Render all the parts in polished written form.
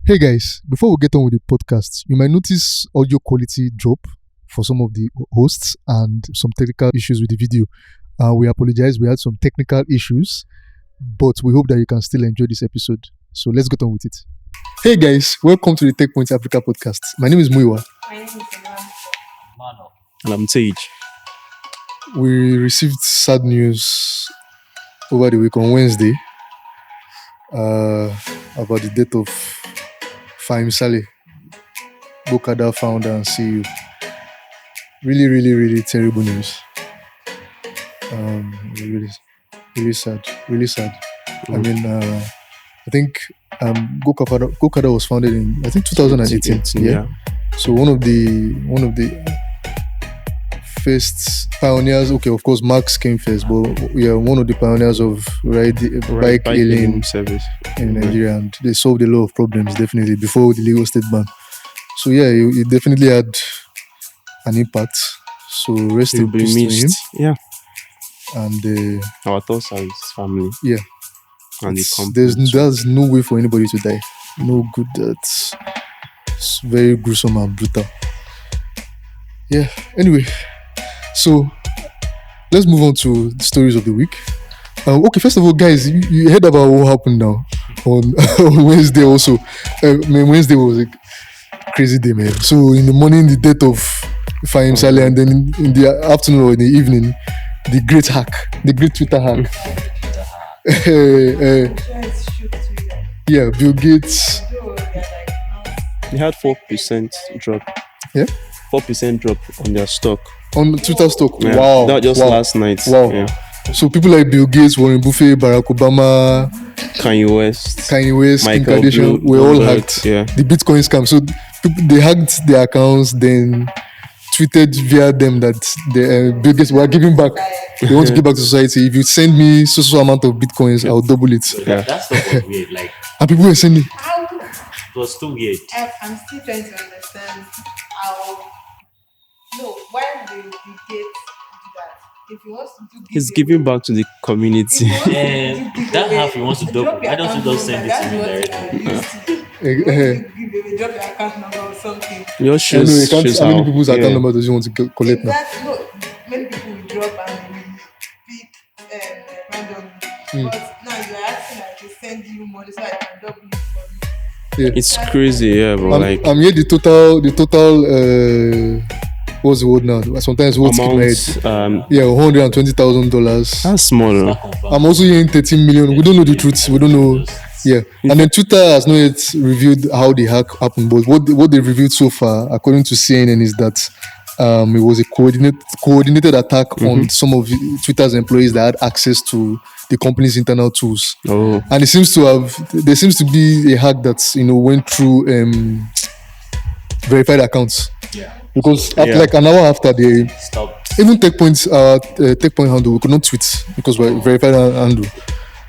Hey guys, before we get on with the podcast, you might notice audio quality drop for some of the hosts and some technical issues with the video. We apologize, we had some technical issues, but we hope that you can still enjoy this episode. So let's get on with it. Hey guys, welcome to the Techpoint Africa Podcast. My name is Muiwa. My name is Mano. And I'm Tej. We received sad news over the week on Wednesday about the death of Fahim Saleh, Bokada founder and CEO. Really terrible news. Really sad. I mean, I think Gokada was founded in 2018. Yeah. So one of the first pioneers. Okay, of course, Marx came first, but yeah, one of the pioneers of bike hailing service in Nigeria, and they solved a lot of problems definitely before the Lagos State ban. So yeah, it definitely had an impact. So rest He'll in be peace to him. missed. Yeah. And Our thoughts are his family. Yeah. And the company. there's no way for anybody to die. No good. It's very gruesome and brutal. Yeah. Anyway, so let's move on to the stories of the week. Okay, first of all, guys, you heard about what happened now on, on Wednesday also. Wednesday was a crazy day, man. So in the morning, the death of Fahim Saleh, and then in the afternoon or in the evening, the great Twitter hack. Yeah, Bill Gates. They had 4% drop. Yeah? 4% drop on their stock. On Twitter stock. Yeah. Wow. That just last night. Wow. Yeah. So people like Bill Gates, Warren Buffett, Barack Obama, Kanye West, Kim Michael Kardashian were all Bloomberg, hacked. yeah. The Bitcoin scam. So they hacked their accounts, then tweeted via them that the Bill Gates were giving back. They want to give back to society. If you send me so amount of Bitcoins, I'll double it. Yeah. That stuff was weird. Like, And people were sending. it was too weird. I'm still trying to understand how. No, why will Bill Gates do that? If he wants to do He's giving back to the community. And that half he wants to double. Why don't you just send it to me directly? Drop your account number or something. Your I shows, know you can't. shows How many how. people's account Yeah. number does you want to collect now? No, many people will drop and they will pick randomly. But now you're asking like to send you money so I can double it for you. Yeah. It's crazy, yeah, bro. Like I'm here. The total. What's the word now? Sometimes what's in my head. amount, Yeah, $120,000. that's small. Not No? confirmed. I'm also hearing 13 million. We don't know the truth. We don't know. Yeah, and then Twitter has not yet revealed how the hack happened. But what they've revealed so far, according to CNN, is that it was a coordinated attack on some of Twitter's employees that had access to the company's internal tools. Oh, And there seems to be a hack that went through verified accounts. Yeah. Because after, Yeah. like an hour after they Stop. even Techpoint handle, we could not tweet because we're verified handle.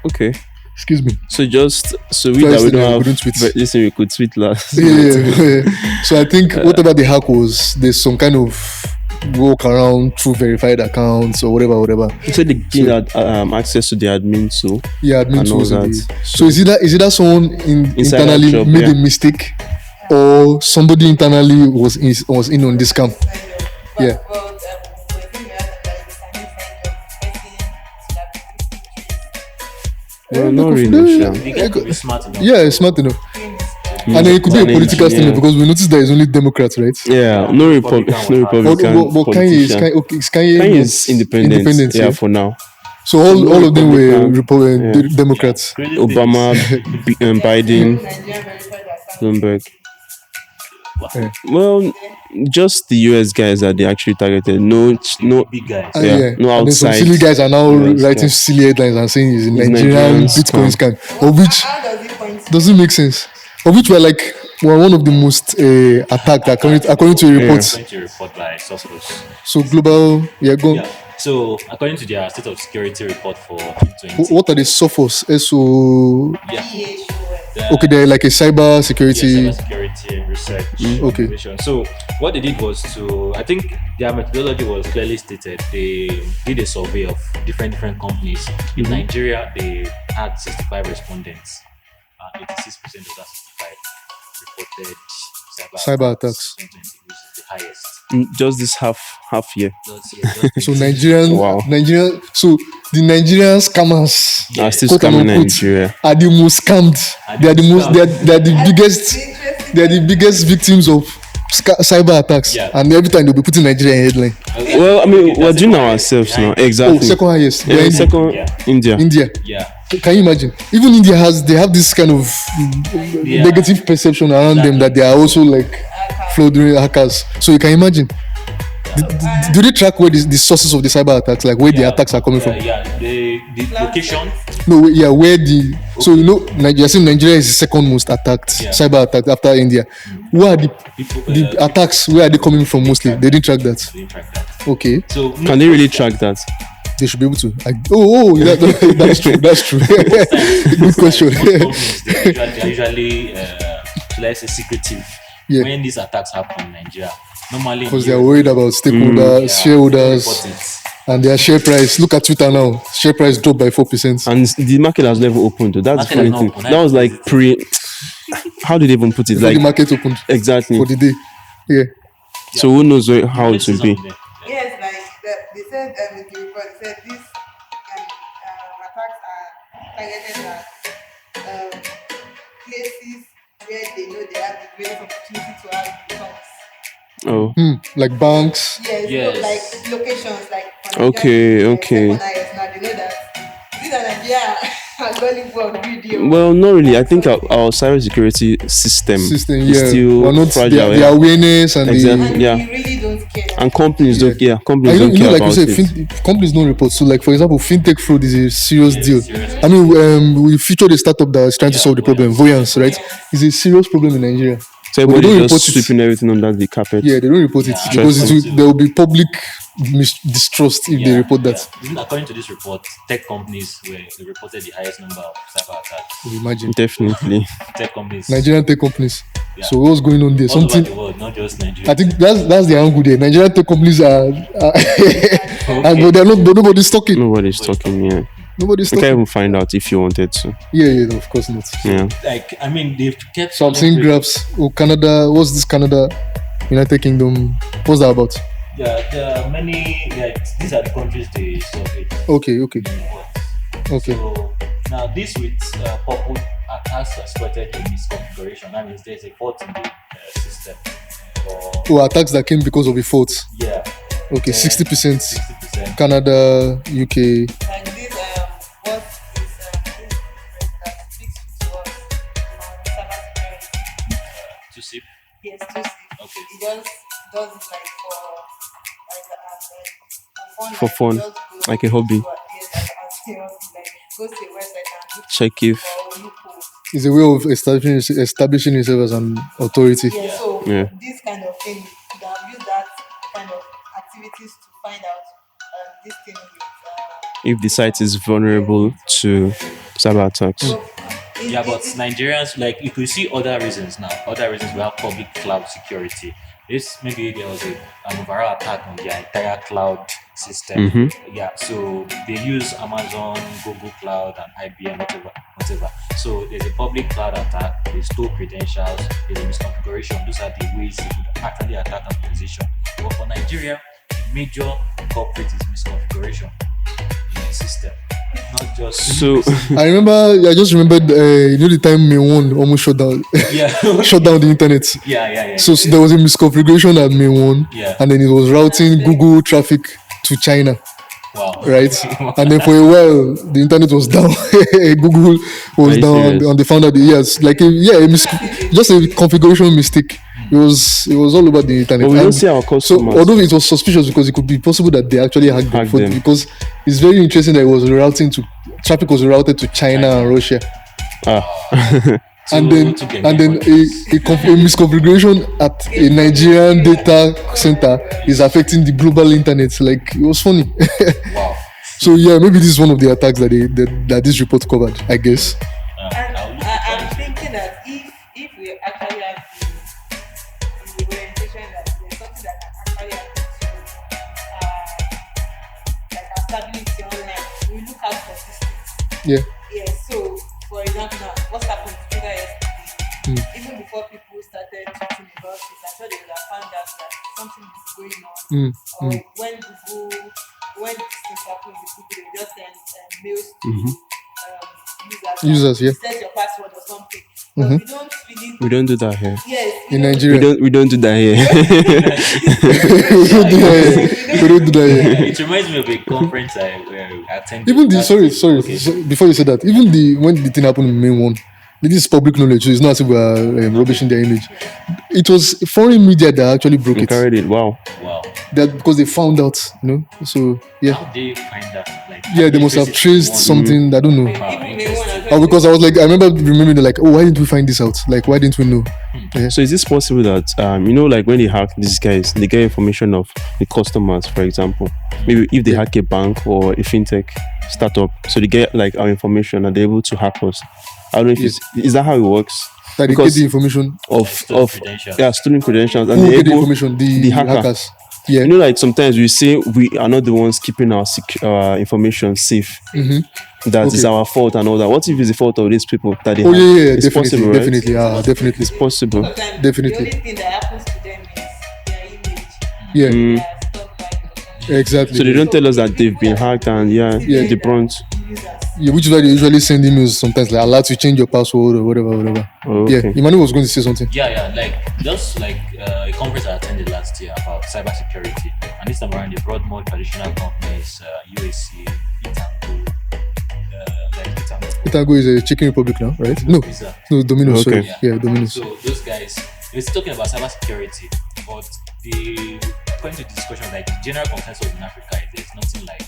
okay. Excuse me. So we Twice that we today, we don't have. couldn't tweet. Listen, we could tweet last. Yeah. So I think whatever the hack was, there's some kind of walk around through verified accounts or whatever. So they gained access to the admin too. Yeah, admin And all tools. that. So is it that someone Inside internally that job, made a yeah. mistake, or somebody internally was in on this scam? Yeah. Well, not really. Sure. You get to be smart enough. Yeah, it's smart enough. And then it could be a An political engineer. statement because we noticed there is only Democrats, right? Yeah, no Republican But Kanye Kanye is independent. Yeah, for now. So all of them were Republican. Yeah. Democrats. Crazy Obama, Biden, Bloomberg. Yeah. Well, just the US guys that they actually targeted. No, big guys. Yeah, no And then some outside. silly guys are now Yes, writing yeah. silly headlines and saying it's a It's Nigerian Nigerian Bitcoin scam. scam, of which How does it point to? doesn't make sense. Of which were one of the most attacked according to a report. Going to report by sources. So global, go. Yeah. So according to their state of security report for 2020, What are the SOFOS? SO. yeah, Okay, they're like a cyber security. security and research okay. innovation. So what they did was I think their methodology was clearly stated. They did a survey of different companies. In Nigeria, they had 65 respondents. 86% of that 65 reported Cyber attacks. 2020, which is the highest. Just this half year. So Just Nigerian. So the Nigerian scammers Are still quote and scamming unquote, Nigeria. are the most scammed. They are the most. They are the biggest. Interesting. They are the biggest victims of cyber attacks. Yeah. And every time they'll be putting Nigeria in headline. Well, I mean, we're doing ourselves now. Oh, Exactly. second highest. Yeah, Yeah, second, Yeah. India. India. Yeah. Can you imagine? Even India they have this kind of Yeah. negative perception around them that they are also like fraudulent hackers. So you can imagine. Do they track where the sources of the cyber attacks, like where the attacks are coming from? Yeah, the location. No, where the so Nigeria, saying Nigeria is the second most attacked cyber attack after India. Where are the People, attacks? Where are they coming from mostly? They didn't track that. they didn't track that. Okay, So Can they really track that? they should be able to. That's true. That's true. Good question. Most companies, they're usually let's say secretive Yeah. when these attacks happen in Nigeria. Normally, Because they are worried about stakeholders, shareholders, report it. and their share price. Look at Twitter now. Share price dropped by 4%. And the market has never opened. Though. That's the Market has funny not thing. opened. That was like how did they even put it? Before Like the market opened exactly. for the day. Yeah. So who knows how it Let's see will be? something there. Yes, like they said in the report, they said these attacks are targeted at places where they know they have the greatest opportunity to have returns. Oh, Like banks. Yes, Yes. so like locations, like Okay, okay. Now they know that these are Nigeria and Hollywood video. well, not really. I think our cybersecurity system is still We're not fragile. the yeah. awareness and Exactly. and yeah. we really don't care. And companies don't. Yeah, I companies don't care like you about said, it. companies don't report. So, like for example, fintech fraud is a serious deal. serious. I mean, we featured a startup that is trying to solve the problem. Voyance, right? It's a serious problem in Nigeria. So But they everybody don't just report it. sweeping everything under the carpet. Yeah, they don't report it because there will be public distrust if they report that. Even according to this report, tech companies they reported the highest number of cyber attacks. Imagine Definitely. Tech companies Nigerian tech companies. Yeah. So what's going on there? all over Something. the world, not just Nigeria. I think that's the angle there. Nigerian tech companies are but they're not. But nobody's talking. Nobody's talking. Yeah. Nobody's You talking. can't even find out if you wanted to. Yeah, no, of course not. Yeah. Like I mean, they've kept. So I'm seeing graphs. Oh, Canada. What's this? Canada, United Kingdom. What's that about? Yeah, there are many. Like these are the countries they surveyed. Okay. in reports. Okay. So now this with purple attacks exploited in misconfiguration. That means there's a fault in the system. Or Oh, attacks that came because of a fault. yeah, Okay, 60%. 60%. Canada, UK. And this what is that speaks to us on cybersecurity. To see. Yes, to see. Okay. It just does it like For fun, Just goes like a hobby. to yes, like a hobby, like goes to a website and look Check if for loopholes. It's a way of establishing yourself as an authority. Yeah, so Yeah. this kind of thing, you could have used that kind of activities to find out this thing with. if the site is vulnerable to cyber attacks. So, Yeah, but Nigerians, like you could see other reasons now. Other reasons we have public cloud security. This maybe there was an overall attack on their entire cloud system. Yeah, so they use Amazon, Google Cloud, and IBM, whatever. So there's a public cloud attack. They store credentials. There's a misconfiguration. Those are the ways you could actually attack an organization. But for Nigeria, the major culprit is misconfiguration in the system, not just So I just remembered, the time May 1 almost shut down, yeah, shut down the internet. yeah. So there was a misconfiguration at May 1, Yeah. and then it was routing Google traffic to China, Wow. right? And then for a while, the internet was down. Google was Are you down, serious? and they found out, yes, like, just a configuration mistake. It was all over the internet. but we don't And see our so, customers. although it was suspicious because it could be possible that they actually hacked Hacked them, them. because it's very interesting that it was traffic was routed to China and Russia. And then To get a misconfiguration at a Nigerian data center is affecting the global internet. Like, it was funny. Wow. So yeah, maybe this is one of the attacks that this report covered, I guess. And I'll look I'm at it. thinking that if we actually have the orientation that there's something that can actually happen to like our stability online, we look out for these things. Yeah. Yes, so for example, now what's happened to Twitter yesterday, even before people about it, I thought they would have found out that something is going on. Mm, Or mm. when these things happen with people, they just send mails to Users, yeah. set your password or something. Mhm. But we don't really. We don't do that here. Yes. In don't- Nigeria. We don't do that here. We don't do that here. We don't do that here. It reminds me of a conference I attended. Even the last sorry, week. sorry, Okay. so before you said that, even the when the thing happened in the main one, this is public knowledge, so it's not as if we are rubbishing their image. It was foreign media that actually broke We it. carried it. Wow. Wow. That because they found out, So yeah, How they find that? Like, yeah, they must have traced something. I don't know. Wow, Even May interesting. one, Because I was like, I remember remembering like, oh, why didn't we find this out? Like, why didn't we know? So is this possible that like when they hack these guys, they get information of the customers, for example. Maybe if they hack a bank or a fintech startup, so they get like our information and they're able to hack us. I don't know if is that how it works? That they get Because the information. Stolen credentials. stolen credentials and Who they're get the able, information? The the hacker. hackers. Yeah. You know, like sometimes we say we are not the ones keeping our information safe. That is Okay. our fault and all that. What if it's the fault of these people that they Oh hack? yeah, It's definitely, possible, right? definitely, definitely, It's possible. sometimes Definitely. the only thing that happens to them is their image. yeah, They are stopped by the exactly. So they don't tell us that they've been hacked and the brunt. users. Yeah, which is why they usually send emails sometimes like allow to change your password or whatever. Oh, Yeah, okay. Emmanuel was going to say something. Yeah, like just like a conference I attended last year about cybersecurity, and this time around they brought more traditional companies, UAC, Itango, like Itango. Itago is a Chicken Republic now, right? No, Visa. no, Domino's. Okay. Sorry, yeah, Domino's. So those guys, they're still talking about cybersecurity, but the point of the discussion, like the general consensus in Africa, is there's nothing like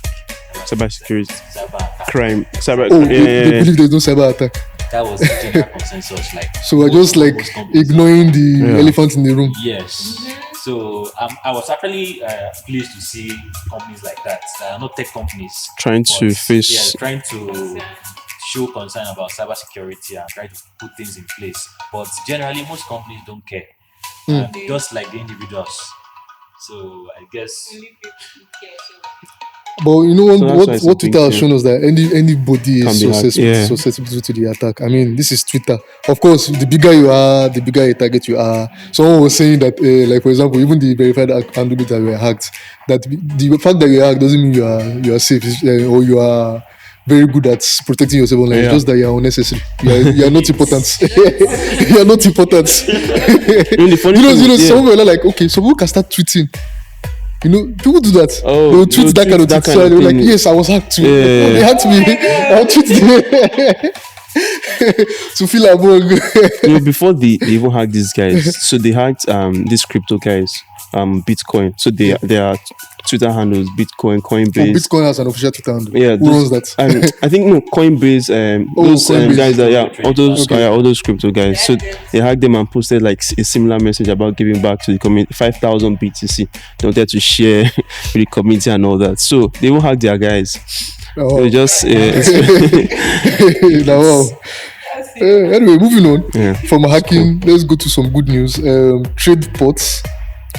Cybersecurity. cyber attack. Crime. Cyber. Oh, they believe there's no cyber attack, That was the general consensus. Like so we're just like most companies ignoring the Yeah. elephant in the room. Yes. So I was actually pleased to see companies like that are not tech companies Trying to but, face- yeah, trying to show concern about cybersecurity and try to put things in place. But generally, most companies don't care, just like the individuals. So I guess Only people who care. But you know So that's why what it's a what big Twitter has thing. shown us that anybody Can is be hacked, yeah. susceptible to the attack. I mean, this is Twitter. Of course, the bigger you are, the bigger a target you are. Someone was saying that, like for example, even the verified account that were hacked, that the fact that you're hacked doesn't mean you are safe or you are very good at protecting yourself online. Yeah. It's just that you are unnecessary. You are not important. You are not important. mean, the funny thing is, yeah. Some people are like, okay, so who can start tweeting? You know, people do that. Oh, They'll tweet that kind of that tweet. kind So of they were like, thing. yes, I was hacked too. Yeah. They hacked me. I'll tweet them. To feel among. Before they even hacked these guys, so they hacked these crypto guys, Bitcoin. So their Twitter handles Bitcoin, Coinbase. Bitcoin has an official Twitter handle. Yeah, Who runs that? I think no Coinbase. Those Coinbase. guys all those Okay. all those crypto guys. So they hacked them and posted like a similar message about giving back to the community, 5,000 BTC. They wanted to share with the community and all that. So they won't hack their guys. Oh. They just Now, wow. Anyway, moving on Yeah. from hacking, let's go to some good news. Trade ports.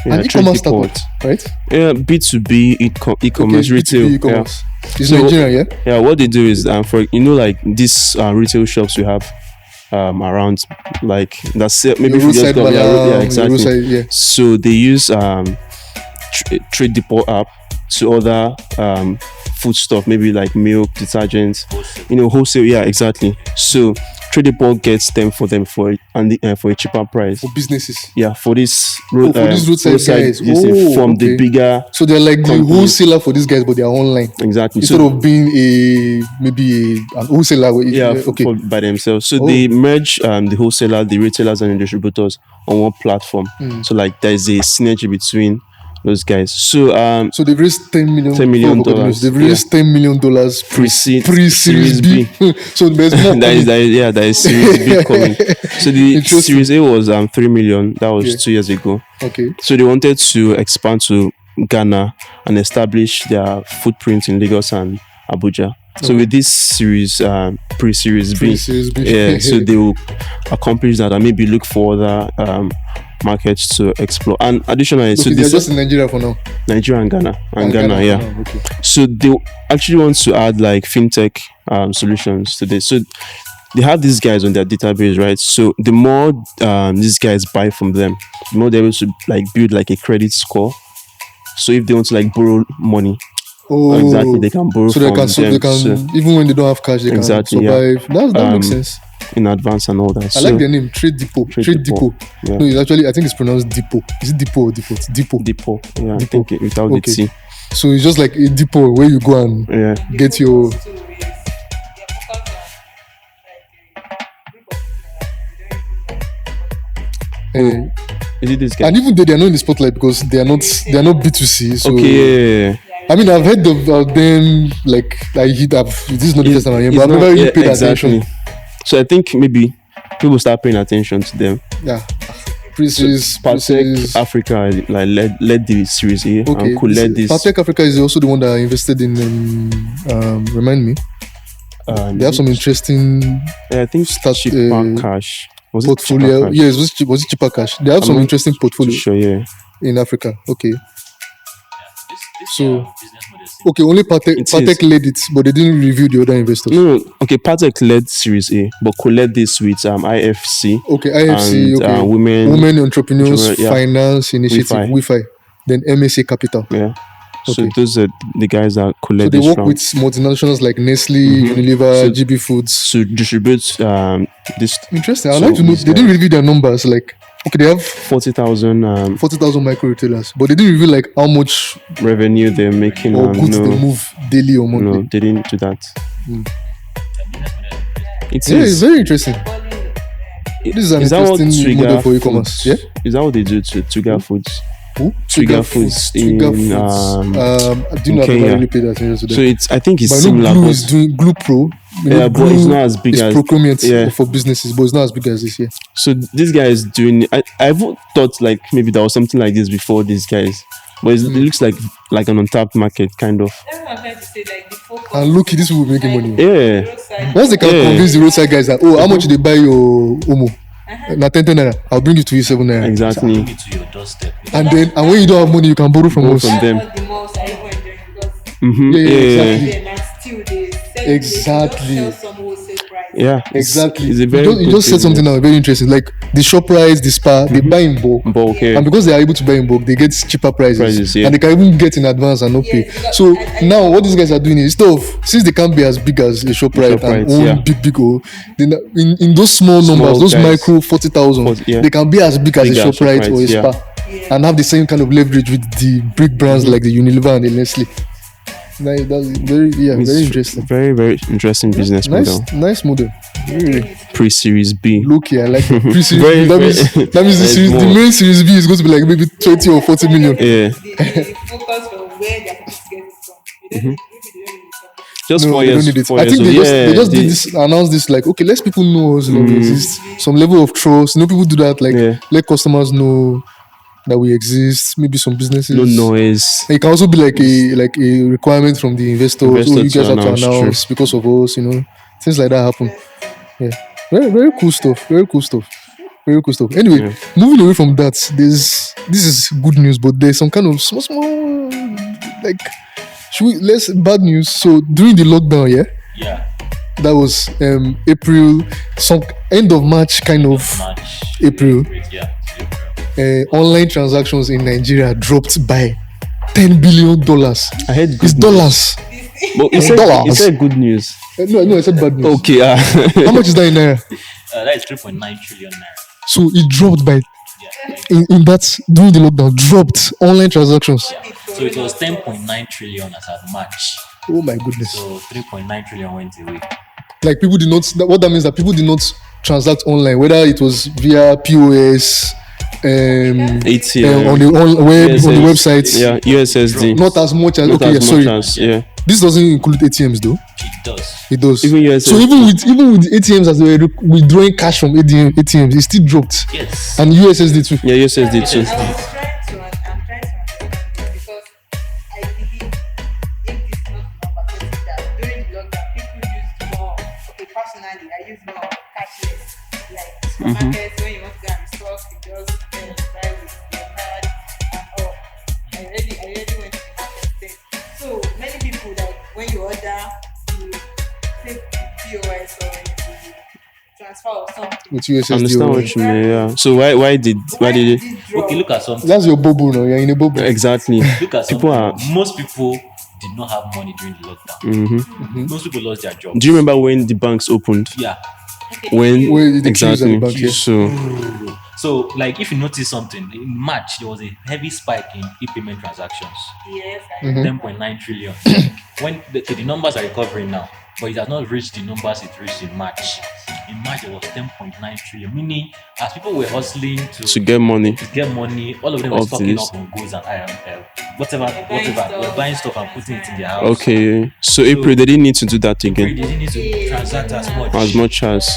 An e-commerce startup, right? Yeah, B2B e-commerce Okay, retail. B2B Yeah. e-commerce. It's So- Nigerian, yeah? Yeah, what they do is for like these retail shops we have around like that's maybe Your if you just roadside go Malam, yeah exactly. roadside, yeah. So they use Trade Depot app to order food stuff, maybe like milk, detergents, wholesale. Yeah, exactly. So Trade Depot gets them for a cheaper price. For businesses. Yeah, for this for these roadside guys. this thing from the Okay. bigger So they're like the companies. wholesaler for these guys, but they are online. exactly. Instead So of being an wholesaler. Okay. by themselves. So Oh. they merge the wholesaler, the retailers, and the distributors on one platform. So like there's a synergy between those guys. So So they've raised $10 million. $10 million. They've raised $10 million pre-series B. So there's more. that is Series B coming. So the Interesting. Series A was 3 million. That was Yeah. 2 years ago. Okay. So they wanted to expand to Ghana and establish their footprint in Lagos and Abuja. So with this series, pre-series B, Pre-series B. yeah, so they will accomplish that and maybe look for other markets to explore. And additionally, so Okay, they're this just in Nigeria for now. Nigeria and Ghana, yeah. for now, okay. So they actually want to add like fintech solutions to this. So they have these guys on their database, right? So the more these guys buy from them, the more they're able to like build like a credit score. So if they want to like borrow money, Oh, exactly, they can borrow so they from can, so them they can, so- even when they don't have cash, they Exactly, can yeah. survive. That makes Um, sense. in advance and all that. I So like their name, Trade Depot. Trade Depot. Yeah. No, it's actually, I think it's pronounced Depot. Is it Depot or Depot? It's Depot. Depot. Yeah, I Depot. think without Okay. the T. So it's just like a depot where you go and Yeah. get your. So is they're focused on like a group of people that they don't even Uh, Is it this guy? and even though they are not in the spotlight because they are not B2C. So Okay, yeah. I mean, I've heard of them. Like I hit up. This is not the first time I hear, It's but I've not- never really yeah, paid exactly. attention. So I think maybe people start paying attention to them. Yeah, Princes, Patek Africa like led the Series A Okay, and could lead this. Patek Africa is also the one that invested in. Remind me, they have some interesting Yeah, I think start, cheaper cash. Was it portfolio. cheaper cash? Yes, was it cheaper cash? They have I'm some not interesting portfolio Sure, yeah. in Africa. Okay, This So- business model seems okay. Only It is. Patek led it, but they didn't review the other investors. No, okay, Patek led Series A, but could lead this with IFC. Okay, IFC. And, Okay, women Entrepreneurs Entrepreneur, yeah. Finance Initiative, Wi-Fi. Wi-Fi. Then MSA Capital. Yeah. So Okay. those are the guys that could So lead they this work round with multinationals like Nestle, Mhm. Unilever, So- GB Foods. to distribute this Interesting. I'd so like to know. these They didn't guys- reveal their numbers. Like, okay, they have 40,000 40,000 micro retailers, but they didn't reveal like how much revenue they're making. or goods they No, move daily or monthly. no, they didn't do that. It Yeah, it's is. very interesting. This is an Is that what interesting model Trigger for e-commerce. Foods? Yeah. Is that what they do to Trigger Foods? Who? Trigger Foods Trigger in, Foods. I do in not Kenya. really pay that attention to So them. it's. I think it's But I know similar, Glue but is doing Glue Pro. You know, yeah, but it's not as big it's as procurement yeah. for businesses, but it's not as big as this year. So this guy is doing. I've thought like maybe there was something like this before these guys, but it looks like an untapped market kind of. That's what I'm trying to say. Like the focus. And look, this will be making money. Yeah. Roadside. Once they can Yeah. convince the roadside guys that, oh, how much they buy your Omo? Na 10 naira, I'll bring it to you 7 naira. Exactly. bring it to your doorstep. And when you don't have money, you can borrow from Borrow us. from That's them. what the malls are even enjoying because Mm-hmm. Yeah, Yeah. exactly. then and still they sell Exactly. They don't sell some wholesale price. Yeah. Exactly. It's a You very just, you good just said something business. now very interesting. Like the shop price, the spa, they buy in bulk. But okay. And because they are able to buy in bulk, they get cheaper prices. Yeah. And they can even get in advance and not Yes, pay. because So I- now what these guys are doing is instead of, since they can't be as big as a shop and ShopRite, own yeah. big O, then in those small numbers, those guys. micro 40,000, Yeah. they can be as big as Big a as shop or a ShopRite, yeah. spa. And have the same kind of leverage with the big brands like the Unilever and the Nestle. That's very It's very interesting. Very, very interesting business model. Nice model. Really. Pre-series B. Look here, I like it. Very, that very- means the there's series, the more. main series B is going to be like maybe 20 or 40 million. Yeah. They focus on where they're supposed to get it from. They don't need, maybe they don't need it. Just No, 4 they years. don't need it. 4 I years think old. they just Yeah, did this, announced this like, okay, let people know us, like, we exist. Some level of trust. You know, people do that, like, Yeah. let customers know that we exist. Maybe some businesses. No noise. It can also be like a requirement from the investors. Investor Oh, you to guys have to announce, true. announce because of us. You know, things like that happen. Yeah, very cool stuff. Very cool stuff. Very cool stuff. Anyway, moving away from that, this is good news, but there's some kind of small like bad news. So during the lockdown, Yeah. that was April, some end of March, kind of March. April. Yeah. April. Online transactions in Nigeria dropped by $10 billion. I heard It's good news. dollars. But It's he dollars. said good news. No, I said bad news. Okay. How much is that in naira? That is 3.9 trillion naira. So it dropped by Yeah. in that during the lockdown, dropped online transactions. So it was 10.9 trillion as at March. Oh my goodness! So 3.9 trillion went away. Like people did not. What that means that people did not transact online, whether it was via POS, ATM. on the web, on the USS, websites. Yeah, USSD. Not as much as Not okay. as Sorry, much as, yeah. this doesn't include ATMs though. It does. It does. Even USSD. So even with ATMs as they were withdrawing cash from ATMs, it still dropped. Yes. And USSD too. Yeah, USSD too. I was trying to, I'm trying to understand this because I believe if this is not affecting that during the lockdown, people used more, okay, personally, I use more cashless. Like supermarkets, when you want to go and restock, you just buy with your card and all. I already went to the market then. So many people, like when you order, you take POS or you transfer or something. with I USSD. understand or- what you mean. Yeah. So why did it? drop? Okay, look at something. That's your bobo now. You're in a bobo. Exactly. Look at People something. are. Most people did not have money during the lockdown. Most people lost their jobs. Do you remember when the banks opened? Yeah. When Where the queues at exactly? the bank, yeah. So, like, if you notice something, in March there was a heavy spike in e-payment transactions, Yes, I Mm-hmm. 10.9 trillion. When the numbers are recovering now, but it has not reached the numbers it reached in March. In March there was 10.9 trillion, meaning as people were hustling To get money. all of them were Of stocking this. up on goods and whatever, we're buying stuff and putting it in their house. Okay. So April they didn't need to do that They again didn't need to transact as much. as much as.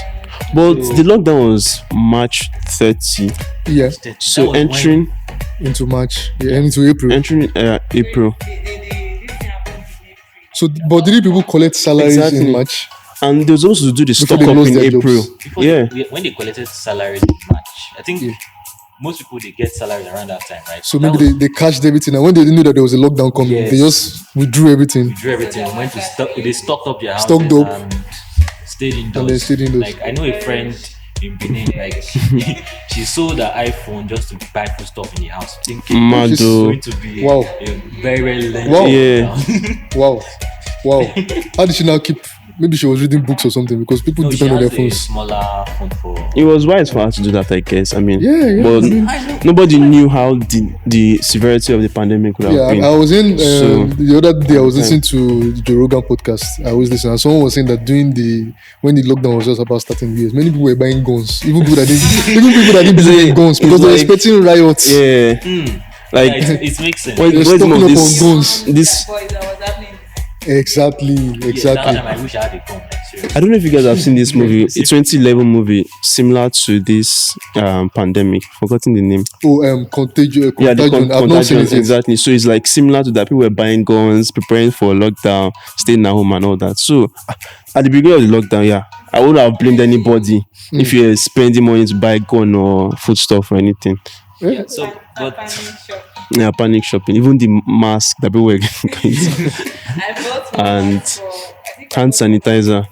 But the lockdown was March 30. Yeah, That So was when- entering into March. Yeah, and into April. April. this thing happened in April. So, but did people collect salaries Exactly. in March? And they was also to do the stock they up lost in their April. jobs. Before Yeah. when they collected salaries in March, I think Yeah. most people they get salaries around that time, right? So That maybe was- they cashed everything, and when they knew that there was a lockdown coming, Yes. they just withdrew everything. drew everything, went to stock. They stocked up their houses Stocked up. and stayed indoors. And they stayed indoors. Like I know a friend in Benin, like she sold her iPhone just to buy food stuff in the house, thinking it's Mado. going to be Wow. a very very lengthy Wow. Yeah. lockdown. Wow, wow. How did she now keep? Maybe she was reading books or something because people No, she depend on their has a phones. smaller phone for. It was wise for her to do that, I guess. I mean, Yeah, but I mean- nobody knew how the severity of the pandemic would have Yeah, been. I was in So- the other day. I was listening to the Joe Rogan podcast. I was listening, and someone was saying that when the lockdown was just about starting years, many people were buying guns. Even people that didn't believe in guns because It's they were like- expecting riots. Yeah, like Yeah, it makes sense. when, They're when some stocking of up this, on guns. this Boys, that was happening. Exactly, Yeah, that exactly. time I wish I had a gun. Like, seriously. I don't know if you guys have seen this movie. It's 2011 movie similar to this pandemic. Forgotten the name. Contagion. Yeah, the Contagion. I've not seen contagion, it yet. exactly. So it's like similar to that. People were buying guns, preparing for lockdown, staying at home and all that. So at the beginning of the lockdown, yeah, I wouldn't have blamed anybody if you're spending money to buy gun or foodstuff or anything. Yeah, so but Panic shop. Yeah, panic shopping. Even the mask that people were going to I bought one And for, I think hand sanitizer.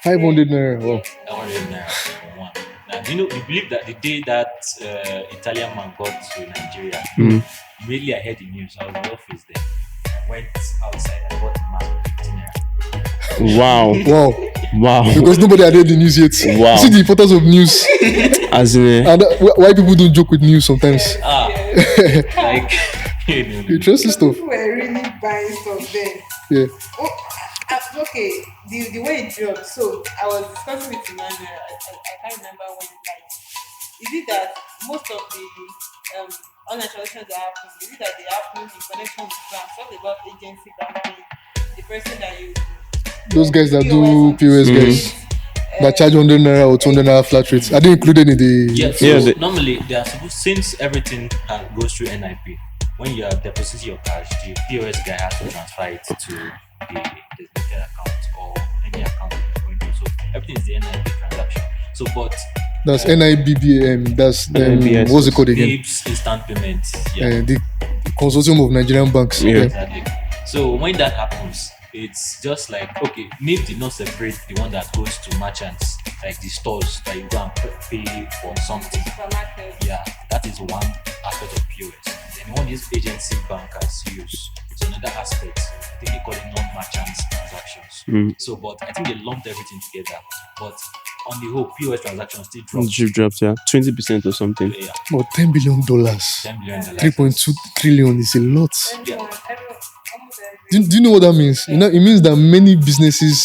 500 naira. Wow. 100 naira for one. Now, do you believe that the day that Italian man got to Nigeria, immediately I heard the news. I was in the office then. I went outside. I bought a mask for 15 naira. Wow, Wow. wow. Because nobody had heard the news yet. Wow. You see the importance of news. As in, And why people don't joke with news sometimes. Like, you know, Interesting stuff. people were really buying stuff then. Yeah. Oh, okay, the way it dropped. So I was discussing with Emmanuel. I can't remember when. Like, is it that most of the online transactions that happen, is it that they happen in connection with banks? What about agency banking? The person that you Those guys that do POS guys that charge 100 naira or 200 naira flat rates. Are they included in the? yeah, so Yeah, normally they are supposed, since everything goes through NIP, when you are depositing your cash, the POS guy has to transfer it to the designated account or any account that you're going to. So everything is the NIP transaction. So, but That's NIBBM. That's NIBS. what's it called again? Babes instant payments, yeah, The consortium of Nigerian banks. Yeah. exactly. So when that happens, it's just like, okay, NIP did not separate the one that goes to merchants, like the stores that you go and pay for something. supermarket. Yeah, that is one aspect of POS. Then one these agency bankers use, it's another aspect. I think they call it non-merchant transactions. So, but I think they lumped everything together. But on the whole, POS transactions still dropped. Drip dropped, yeah, 20% or something. Yeah, About $10 billion. $10 billion. 3.2 trillion is a lot. Everyone, almost everyone. Do you know what that means? You know, it means that many businesses,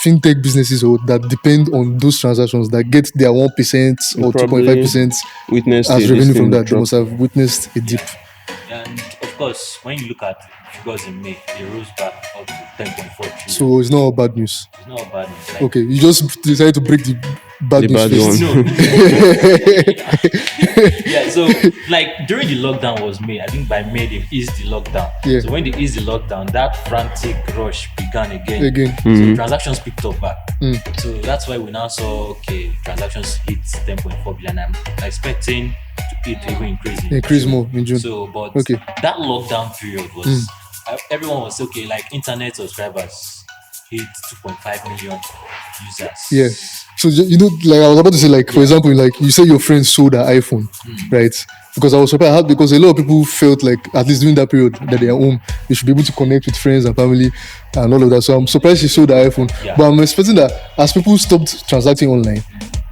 fintech businesses, or that depend on those transactions that get their 1% or Probably 2.5% Witnessed as a revenue listing from that. They drop. must have witnessed a dip. And of course, when you look at figures in May, they rose back up to 10.4 trillion. So it's not all bad news. It's not a bad news. Like, Okay, you just decided to break the bad The news bad first. one. Yeah, so like during the lockdown was May. I think by May they eased the lockdown. Yeah. So when they eased the lockdown, that frantic rush began again. Again. So transactions picked up back. Mm. So that's why we now saw transactions hit 10.4 billion. I'm expecting it to even increase. Increase more in June. So, but Okay. that lockdown period was everyone was okay. Like internet subscribers hit 2.5 million users. Yeah. So like I was about to say, like for example, like you say your friend sold her iPhone, right? Because I was surprised because a lot of people felt like at least during that period that they are home, they should be able to connect with friends and family and all of that. So I'm surprised she sold her iPhone. Yeah. But I'm expecting that as people stopped transacting online,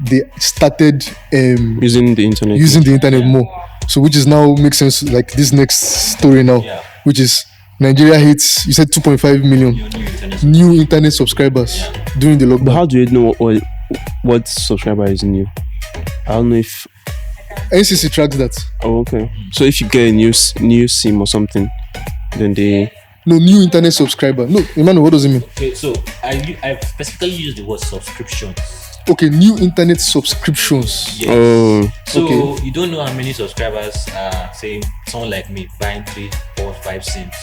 they started Using the internet. using the internet more. So which is now makes sense. Like this next story now, Yeah. which is Nigeria hits. You said 2.5 million Your new internet. new internet subscribers during the But lockdown. how do you know what subscriber is new? I don't know if. NCC tracks that. Oh, okay. So if you get a new SIM or something, then they. No, new internet subscriber. No, Emmanuel, what does it mean? Okay, so I specifically use the word subscriptions. Okay, new internet subscriptions. Yes. Oh, So okay. you don't know how many subscribers are, say, someone like me buying 3, 4, 5 sims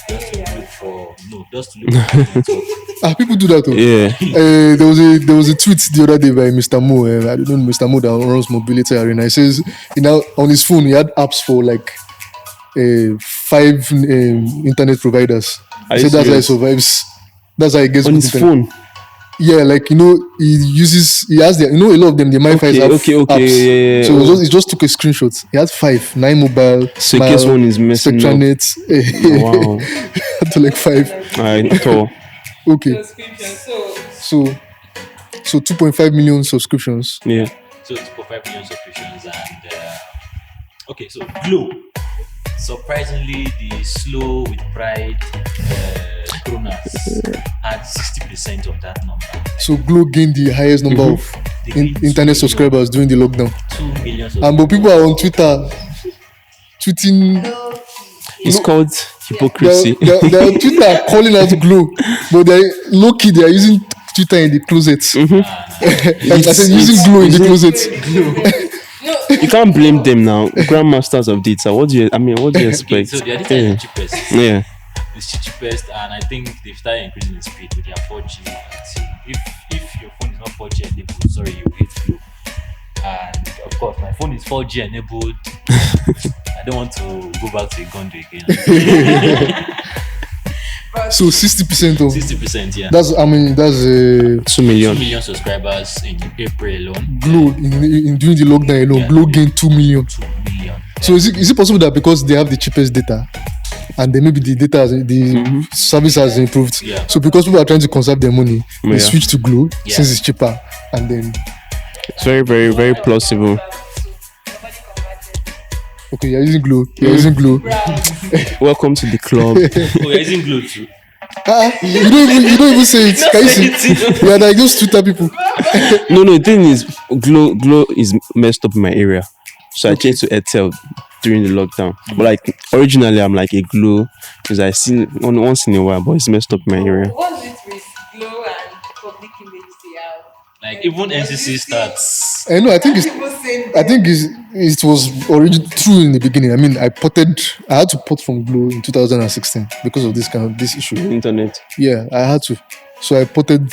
just to look for network. People do that. yeah. There was a tweet the other day by Mr. Mo. I don't know Mr. Mo that runs Mobility Arena. He says now on his phone he had apps for like 5 internet providers. Are He you said that's how he serious? survives. That's how he gets On good his internet. phone. Yeah, like he has a lot of them, the MiFi have Okay, apps. yeah. So he just took a screenshot. He had 5, 9 mobile. So in case one is messing up. Spectranet. Wow. Had to like 5. I thought. Okay. Subscription. So 2.5 million subscriptions. Yeah. So it's for 5 million subscriptions and okay, so Glow. Surprisingly, the slow with pride kroners had 60% of that number. So Glow gained the highest number of They gained 2 internet million. subscribers during the lockdown. 2 million And subscribers. but people are on Twitter tweeting. It's called hypocrisy. They're on Twitter calling out Glow, but they're low key. They are using Twitter in the closet. Like I said, using Glow in the closet. You can't blame them now. Grandmasters of data. What do you Okay, expect? so the data Yeah. is the cheapest. Yeah. It's the cheapest, and I think they've started increasing the speed with their 4G. If your phone is not 4G enabled, sorry, you hate Glow. And of course, my phone is 4G enabled. I don't want to go back to Igondo again. So 60% of 60%, yeah. that's 2 2 million. million subscribers in April alone. Glow in during the lockdown alone. Yeah. Glow gained 2 million. 2 million. So is it possible that because they have the cheapest data, and then maybe the service has improved, Yeah. so because people are trying to conserve their money, they Yeah. switch to Glow Yeah. since it's cheaper, and then It's very, very, very plausible. Nobody converted. okay, you're using Glow, Welcome to the club. Oh, you're using Glow too. You don't even say it. Can you see? We are like those Twitter people. No, the thing is, Glow is messed up in my area. So I changed to Airtel during the lockdown. But like originally I'm like a Glow because I see once in a while, but it's messed up in my area. What's it with Glow and public image they have? Like even NCC starts. I know. I think People saying it was true in the beginning. I mean, I had to port from Glow in 2016 because of this issue. Internet. Yeah, I had to. So I ported.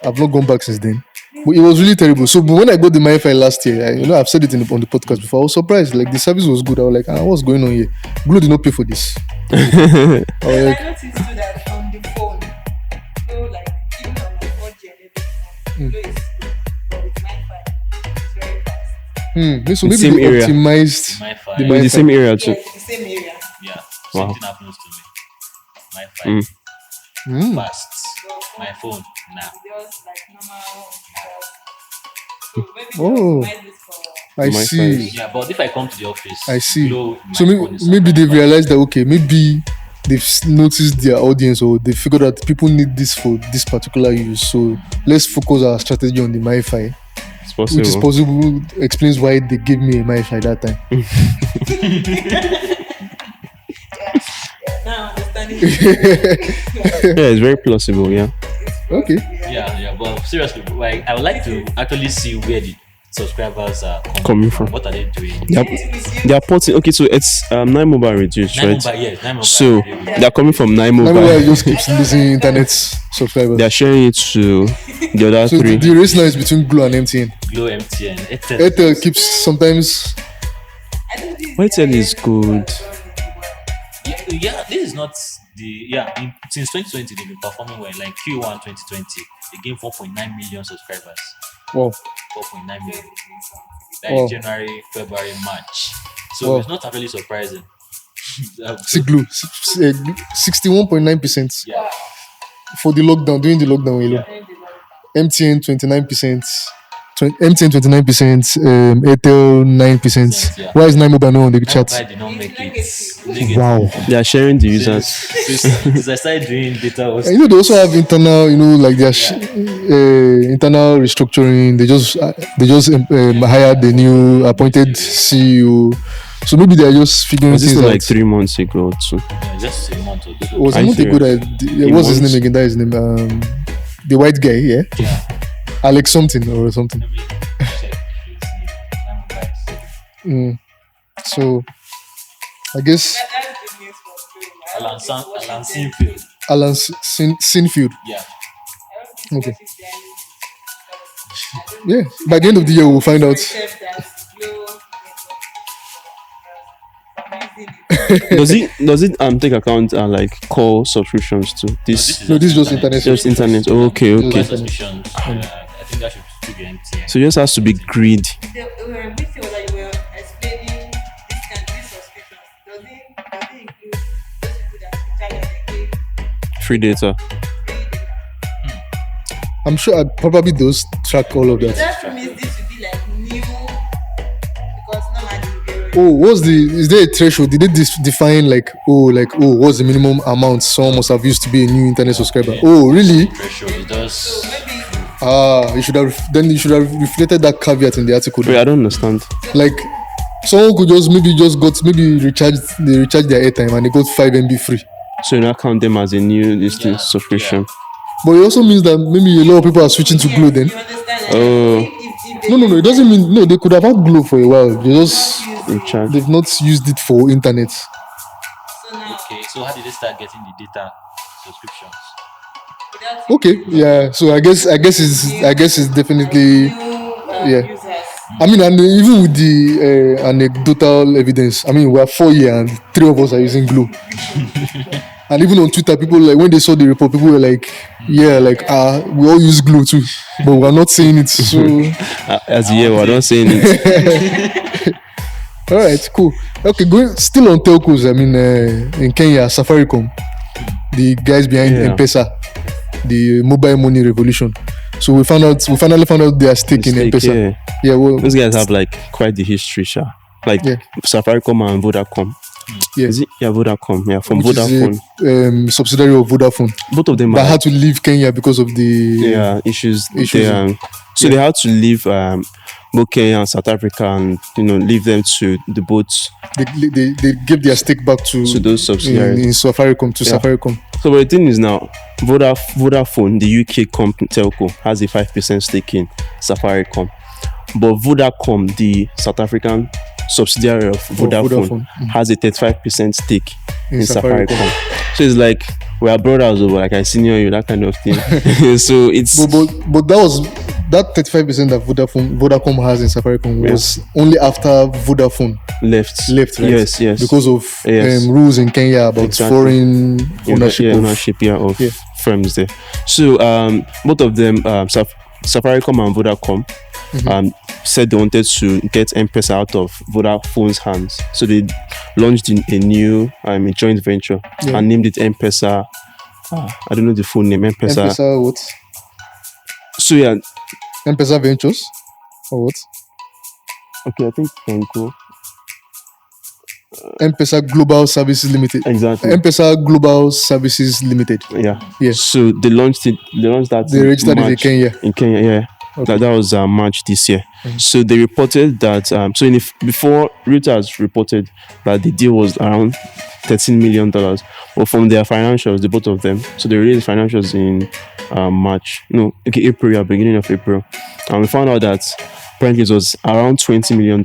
I've not gone back since then. But it was really terrible. So but when I got the MiFi last year, I've said it on the podcast before. I was surprised. Like the service was good. I was like, what's going on here? Glow did not pay for this. I was And like, I noticed too that on the phone, Glow, like even on my 4G enabled phone, Glow is slow, but with MiFi, it's very fast. so maybe Same they area. optimized MiFi. the In the MiFi. same area too. Yeah, it's the same area. Yeah, Wow. something happens to me. My phone fast. My phone now. Just like normal. So maybe Oh. you optimize this for I MiFi. see. Yeah, but if I come to the office, I see. Glow, So my phone is maybe on they my realized that okay, maybe they've noticed their audience or they figured out people need this for this particular use. So let's focus our strategy on the MiFi, It's which is possible. possible. Explains why they gave me a MiFi that time. now understanding. Yeah, it's very plausible. Yeah. Okay. Yeah, but seriously, like I would like to actually see where the subscribers are Coming from. What are they doing? Yep. They are porting. Okay, so it's 9 mobile reduced, Nine right? mobile, yes, 9 mobile. So they are coming from 9 Now mobile. I just keeps losing internet subscribers. They are sharing it to the other So three. the race now is between Glow and MTN. Glow, MTN, Airtel. Airtel keeps sometimes. Airtel is good. Yeah, this is not the since 2020 they've been performing well. Like Q1 2020, they gained 4.9 million subscribers. Wow. 4.9 million. That Wow. is January, February, March. So Wow. it's not really surprising. See, glue 61.9% Yeah, for the lockdown during the lockdown. yeah. MTN 29%. MTN 29%, Airtel 9%. Yeah. Why is 9 Mobile not on the Why chat? did not make it? Wow. They are sharing the users. Since I started doing data was And they also have internal, like their internal restructuring. They just hired the new appointed CEO. So maybe they are just figuring Was this things not out. like 3 months ago or two? just a month or two. Was Are a you month ago serious? what's his months? name again? That is his name. The white guy, yeah? Yeah. Alex something or something. Let me check his name. Mm. So I guess That's the news for Blue. Alan Sinfield. Alan Sinfield. Yeah. Okay. Yeah. By the end of the year, we'll find out. Does it take account like call subscriptions too? This No, this is just internet. just internet. Okay, Just okay. internet. Subscriptions. I think that should still be MTN. So it just has to be greed. Which was like you were explaining these subscriptions. Does it include those people that recharge and they give Free data. free data? I'm sure probably those track all of that. That means this should be like new because normally they Oh, is there a threshold? Did they define what's the minimum amount someone must have used to be a new internet subscriber? Oh, really? Threshold. It does. maybe You should have reflected that caveat in the article. Wait, I don't understand. Like someone could just recharge their airtime and they got 5 MB free. So you not count them as a new listing Yeah, subscription. But it also means that maybe a lot of people are switching to Glow then. you understand. Oh. If No. It doesn't mean no. They could have had Glow for a while. Recharge. They've not used it for internet. So now Okay, so how did they start getting the data subscriptions? without Okay, yeah. So I guess it's definitely yeah. users, I mean, and even with the anecdotal evidence, I mean, we are 4 years and 3 of us are using Glow. And even on Twitter, people like when they saw the report, people were like, "Yeah, like we all use Glow too, but we're not saying it." So, As a year, I don't say it. all right, cool. Okay, going still on telcos. I mean, in Kenya, Safaricom, the guys behind Yeah. M-Pesa, the mobile money revolution. So we finally found out their stake in Mistake, M-Pesa. yeah. Yeah, well, Those guys have like quite the history, sha. Like Yeah. Safaricom and Vodacom. yeah. Is it? Yeah, Vodacom. Yeah, from Which Vodafone. is a subsidiary of Vodafone Both of them that are had to leave Kenya because of the issues Issues, there. So they had to leave both Kenya and South Africa and leave them to the boats they gave their stake back to those subsidiaries. in Safaricom to Yeah. Safaricom. So but the thing is now, Vodafone, the UK company telco, has a 5% stake in Safaricom. But Vodacom, the South African subsidiary of Vodafone, Vodafone, has a 35% stake in Safaricom. Safaricom. So it's like we are brothers, or like I senior you, that kind of thing. So it's But that 35% that Vodacom has in Safaricom was only after Vodafone left. left, right? Yes. Because of Yes. rules in Kenya about Exactly. foreign ownership. ownership of Yeah. firms there. So both of them, Safaricom and Vodacom, said they wanted to get M-Pesa out of Vodafone's hands. So they launched a new a joint venture and named it M-Pesa. I don't know the full name. M-Pesa. M-Pesa what? So yeah, M-Pesa Ventures or what? okay, I think you can go. M-Pesa Global Services Limited. Exactly. M-Pesa Global Services Limited. Yeah. Yeah. So they launched that. They registered it in March. Kenya. In Kenya, yeah. Okay. That was March this year. So they reported that. Before Reuters reported that the deal was around $13 million, but from their financials, the both of them. So they released financials in April, beginning of April, and we found out that apparently it was around $20 million.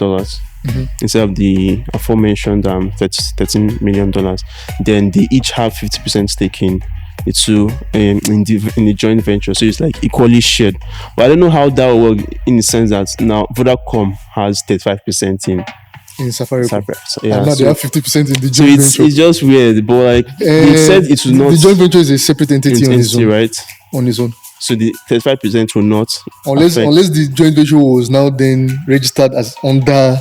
Instead of the aforementioned $13 million. Then they each have 50% stake in the two in the joint venture, so it's like equally shared. But I don't know how that will work in the sense that now Vodacom has 35% in in Safaricom. Yeah, And now they have 50% in the so joint it's venture. just weird, but like they said it will not The joint venture is a separate entity on its entity, own. right? On its own. So the 35% will not Unless affect the joint venture was now then registered as under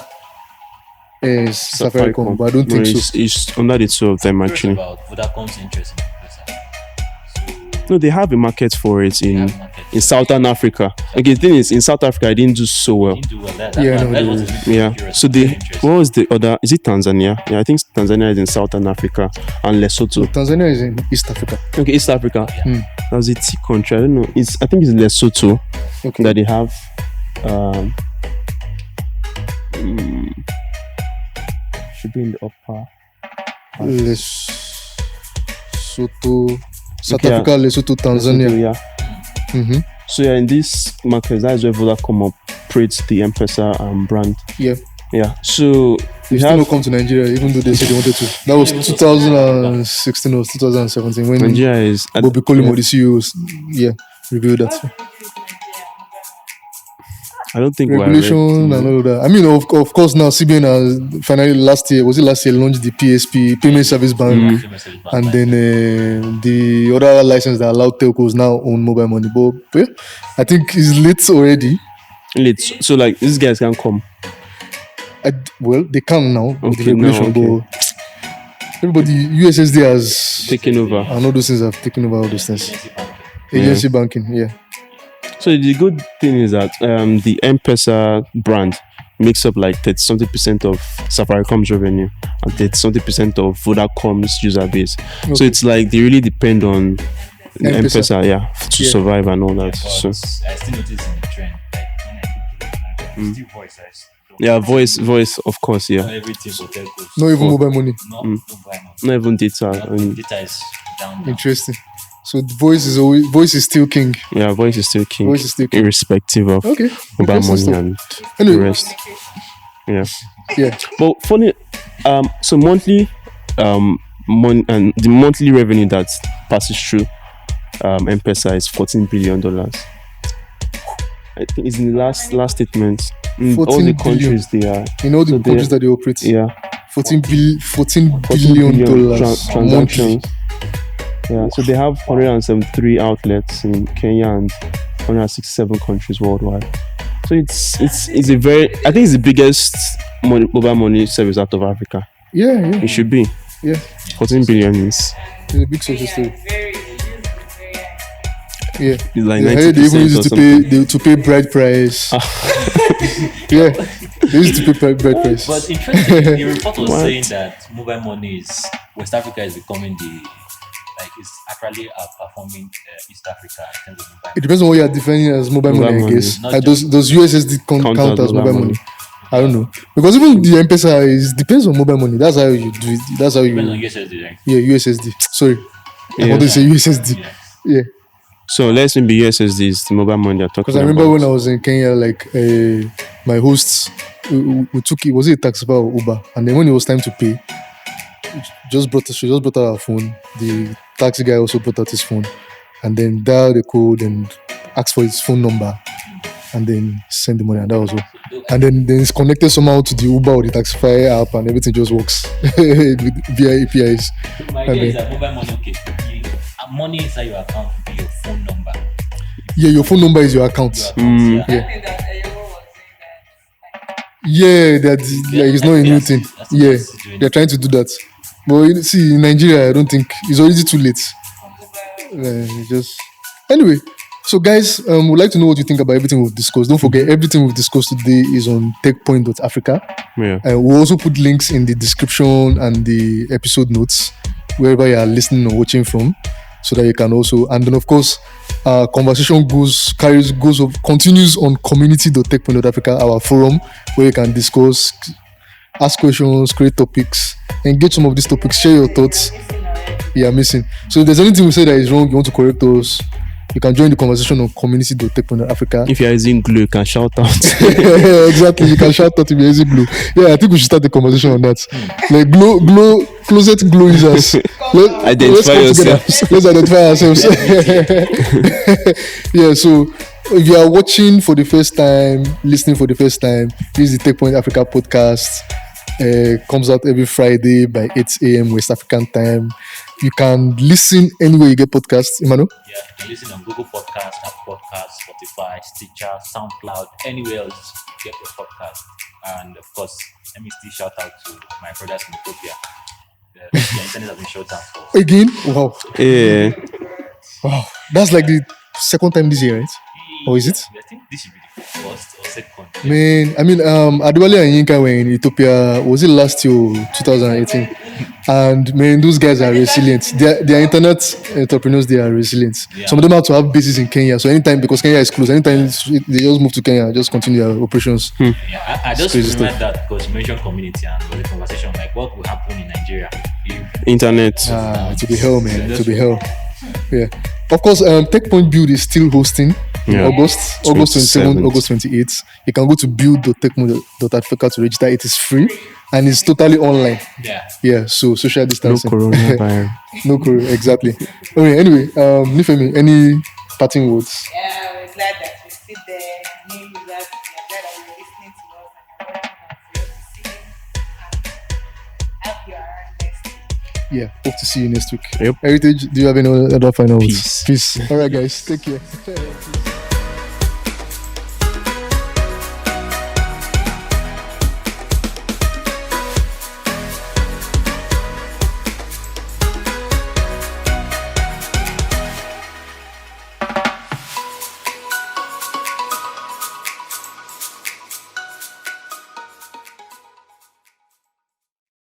Safaricom, but I don't No, think so. it's under the two of them Curious actually. about Vodacom's interest in M-Pesa. No, they have a market for it in have a market. Southern Africa. Okay, the thing is, in South Africa, I didn't do so well. Didn't do well. That's Yeah, why- no, that's no, what is making me Yeah. curious So about the their interest. what was the other? Is it Tanzania? Yeah, I think Tanzania is in Southern Africa and Lesotho. Tanzania is in East Africa. Okay, East Africa. Yeah. That's a T country. I don't know. I think it's Lesotho Okay. that they have. Mm, should be in the upper. Lesotho, South Okay, Africa, Lesotho, Tanzania. Lesotho, yeah. Mm-hmm. So yeah, in this market, that is where Vodacom operates the M-Pesa brand. Yeah. Yeah. So we They still have not come to Nigeria, even though they said they wanted to. That was 2016 or 2017 when Nigeria is. Bobby Colimo, the CEOs, revealed that. I don't think Regulation we're and all of that. I mean, of course, now CBN has finally last year launched the PSP, Payment Service Bank, and then the other license that allowed telcos now own mobile money. But I think it's late already. late. So like these guys can come. Well, they can now with the Okay, now, regulation, okay. but everybody, USSD has Taking over. and all those things have taken over all those things. Agency banking, yeah. So the good thing is that the M-Pesa brand makes up like 30-something% of Safaricom's revenue and 30-something% of Vodacom's user base. So Okay. it's like they really depend on M-Pesa. M-Pesa, to Yeah. survive and all that. But So I still notice in the trend, like when I keep still voice, I don't yeah, voice, of course, know yeah. everything for telcos. Not even mobile money. Not mobile money. Not even data. Data is down. now. Interesting. So the voice is still king. Yeah, voice is still king, Voice is still king. irrespective of Okay. mobile Interesting money stuff. and the Anyway, rest. Yeah. yeah. But funny, so monthly, and the monthly revenue that passes through M-Pesa is $14 billion. I think it's in the last statement. In all 14 the billion. countries they are, In all the So they- countries that they operate, yeah, 14 $14 billion dollars monthly. transactions. Yeah, so they have 173 outlets in Kenya and 167 countries worldwide. So it's a very, I think it's the biggest mobile money service out of Africa. Yeah, It should be. yeah. 14 billion is It's a big success story. Yeah. it's like I heard they even 90% used or to something. pay bride price. Yeah, they used to pay bride price. But interesting, the report was What? saying that mobile money West Africa is becoming it's actually outperforming East Africa in terms of mobile It depends on what you are defining as mobile Mobile money, I money. guess. Not Does USSD count as mobile money? I don't know, because even the M-Pesa depends on mobile money. That's how you do it. That's how Depends on you. USSD, right? Yeah, USSD. Sorry, I Yeah. wanted to say USSD. Yeah. Yeah, So let's maybe USSD is the mobile money they're talking because I about. remember when I was in Kenya, like my hosts, we took it. Was it a taxi or Uber? And then when it was time to pay, she just brought out her phone. The taxi guy also brought out his phone, and then dial the code and ask for his phone number, and then send the money, and that was all. And then it's connected somehow to the Uber or the Taxify app, and everything just works via APIs. My idea is that mobile money, okay, money inside your account will be your phone number. Yeah, your phone number is your account. Yeah. Yeah, it's not a new thing. That's Yeah, what it's doing. they're trying to do that. But see, in Nigeria, I don't think it's already too late. Anyway. So guys, we'd like to know what you think about everything we've discussed. Don't forget, everything we've discussed today is on techpoint.africa. Yeah. We'll also put links in the description and the episode notes wherever you are listening or watching from, so that you can also. And then of course, our conversation continues on community.techpoint.africa, our forum where you can discuss, ask questions, create topics, engage some of these topics, share your thoughts. You are missing. So if there's anything we say that is wrong, you want to correct us, you can join the conversation on community.techpoint.africa. If you're using glue, you can shout out. Exactly, you can shout out to me easy glue. Yeah, I think we should start the conversation on that. Like glow closet glue users. Identify let's come yourself. together. Let's identify ourselves. Yeah, so if you are watching for the first time, listening for the first time, this is the Techpoint Africa podcast. Comes out every Friday by 8 a.m. West African time. You can listen anywhere you get podcasts, Emmanuel. Yeah, you listen on Google Podcast, Apple Podcast, Spotify, Stitcher, SoundCloud, anywhere else you get your podcast. And of course, let me still shout out to my brothers in Ethiopia. The internet has been shut down for. Again, wow, Yeah. wow, that's like the second time this year, right? Or is it? I think this should be the first or second. Man, I mean, Adewale and Yinka were in Ethiopia. Was it last year, 2018? And man, those guys are resilient. They are internet entrepreneurs. They are resilient. Yeah. Some of them have to have bases in Kenya. So anytime, because Kenya is closed, anytime they just move to Kenya, just continue their operations. Yeah, I just Crazy remember that because you mentioned community and there was a conversation like what will happen in Nigeria if Internet. To be hell, man. To be hell. Yeah. Of course, Techpoint Build is still hosting in Yeah. August 27th, 27th. August 28th. You can go to build.techpoint.africa to register. It is free and it's totally online. yeah. Yeah, so social No distancing. coronavirus. No corona, exactly. Okay, anyway, Nifemi, any parting words? Yeah, we're glad that you sit there, new users, we're glad that you're listening to us and you're watching us. We hope to see you and have you around next week. Yeah, hope to see you next week. Yep. Heritage, do you have any other final words? Peace. Peace. All right, guys, take care. Peace.